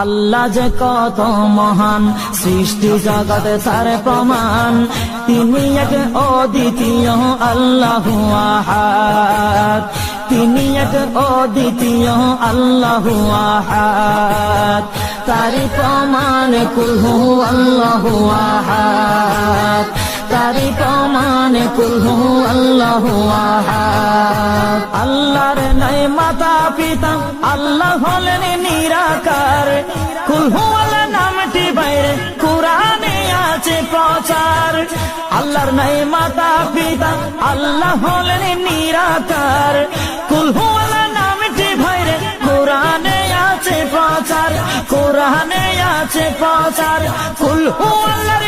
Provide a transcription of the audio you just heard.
আল্লাহ যে কত মহান, সৃষ্টি জগতে তার প্রমাণ। তিনি এক অদ্বিতীয় আল্লাহু আহাদ, তিনি এক অদ্বিতীয় আল্লাহু আহাদ। তারি প্রমাণ কুল হু আল্লাহু আহাদ, তারি প্রমাণ কুল হু আল্লাহু আহাদ। আল্লাহর নাই মাতা পিতা, আল্লাহ হলেন নিরাকার। কুল হু আল্লাহ নামটি বাইরে কুরআনে আছে প্রচার। আল্লাহর নাই মাতা পিতা, আল্লাহ হলেন নিরাকার। কুল হু আল্লাহ নামটি বাইরে কুরআনে আছে প্রচার, কুরআনে আছে প্রচার। কুল হু আল্লাহর